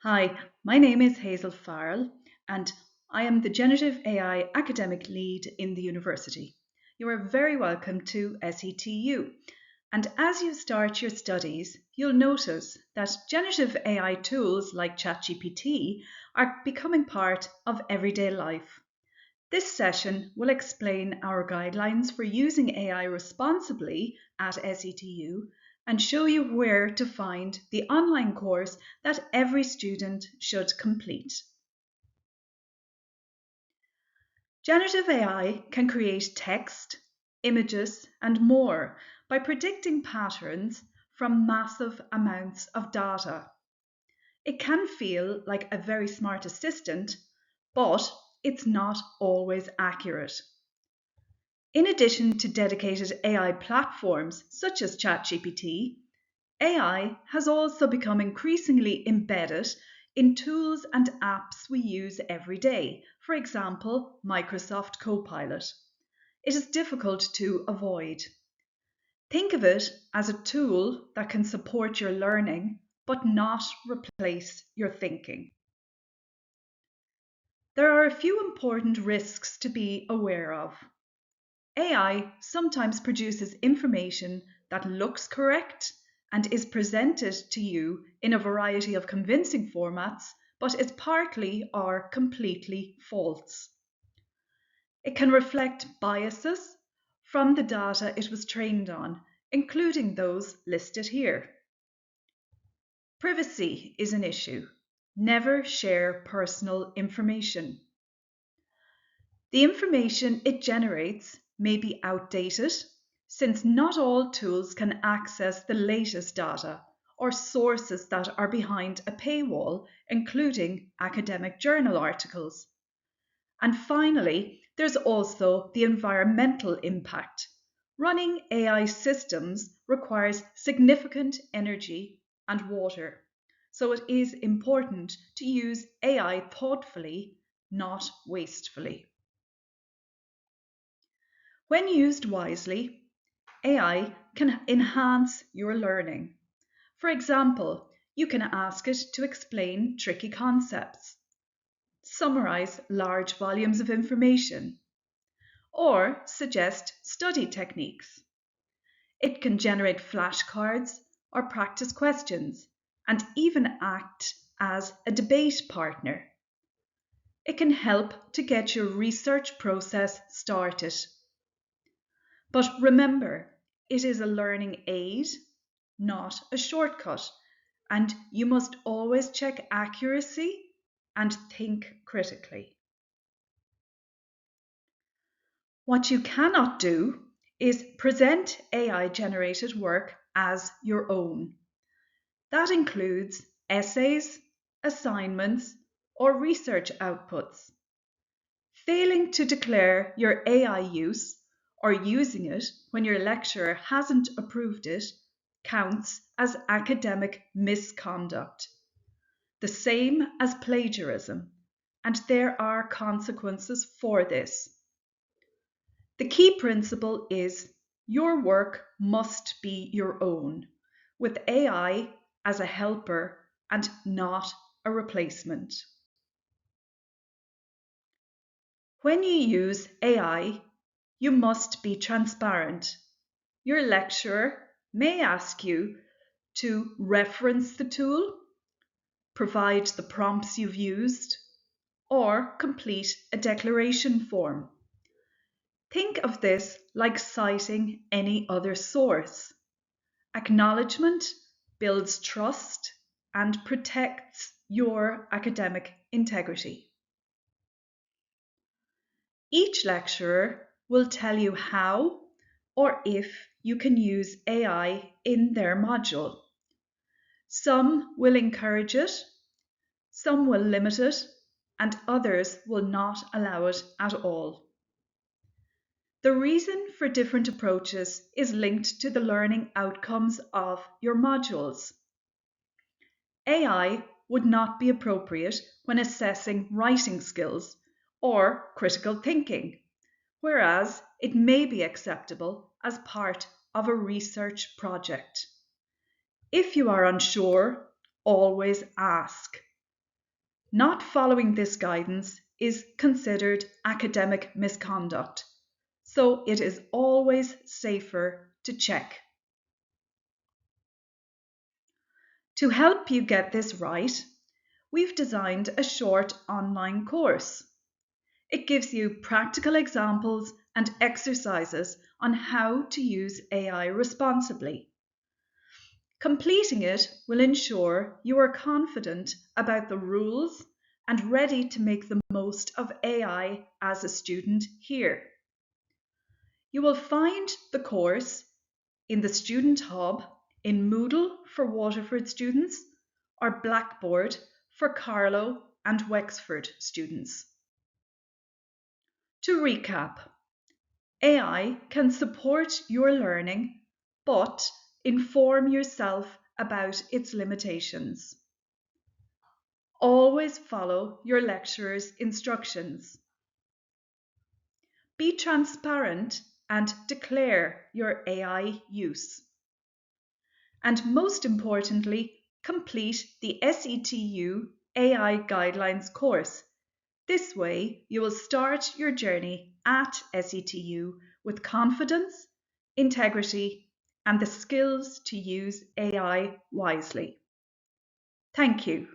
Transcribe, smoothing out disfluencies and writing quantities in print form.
Hi, my name is Hazel Farrell, and I am the Generative AI Academic Lead in the university. You are very welcome to SETU. And as you start your studies, you'll notice that generative AI tools like ChatGPT are becoming part of everyday life. This session will explain our guidelines for using AI responsibly at SETU and show you where to find the online course that every student should complete. Generative AI can create text, images, and more by predicting patterns from massive amounts of data. It can feel like a very smart assistant, but it's not always accurate. In addition to dedicated AI platforms such as ChatGPT, AI has also become increasingly embedded in tools and apps we use every day, for example, Microsoft Copilot. It is difficult to avoid. Think of it as a tool that can support your learning but not replace your thinking. There are a few important risks to be aware of. AI sometimes produces information that looks correct and is presented to you in a variety of convincing formats, but is partly or completely false. It can reflect biases from the data it was trained on, including those listed here. Privacy is an issue. Never share personal information. The information it generates may be outdated, since not all tools can access the latest data or sources that are behind a paywall, including academic journal articles. And finally, there's also the environmental impact. Running AI systems requires significant energy and water, so it is important to use AI thoughtfully, not wastefully. When used wisely, AI can enhance your learning. For example, you can ask it to explain tricky concepts, summarize large volumes of information, or suggest study techniques. It can generate flashcards or practice questions, and even act as a debate partner. It can help to get your research process started. But remember, it is a learning aid, not a shortcut, and you must always check accuracy and think critically. What you cannot do is present AI generated work as your own. That includes essays, assignments, or research outputs. Failing to declare your AI use or using it when your lecturer hasn't approved it counts as academic misconduct, the same as plagiarism, and there are consequences for this. The key principle is your work must be your own, with AI as a helper and not a replacement. When you use AI, you must be transparent. Your lecturer may ask you to reference the tool, provide the prompts you've used, or complete a declaration form. Think of this like citing any other source. Acknowledgement builds trust and protects your academic integrity. Each lecturer will tell you how or if you can use AI in their module. Some will encourage it, some will limit it, and others will not allow it at all. The reason for different approaches is linked to the learning outcomes of your modules. AI would not be appropriate when assessing writing skills or critical thinking, whereas it may be acceptable as part of a research project. If you are unsure, always ask. Not following this guidance is considered academic misconduct, so it is always safer to check. To help you get this right, we've designed a short online course. It gives you practical examples and exercises on how to use AI responsibly. Completing it will ensure you are confident about the rules and ready to make the most of AI as a student here. You will find the course in the Student Hub in Moodle for Waterford students or Blackboard for Carlow and Wexford students. To recap, AI can support your learning, but inform yourself about its limitations. Always follow your lecturer's instructions. Be transparent and declare your AI use. And most importantly, complete the SETU AI Guidelines course. This way, you will start your journey at SETU with confidence, integrity, and the skills to use AI wisely. Thank you.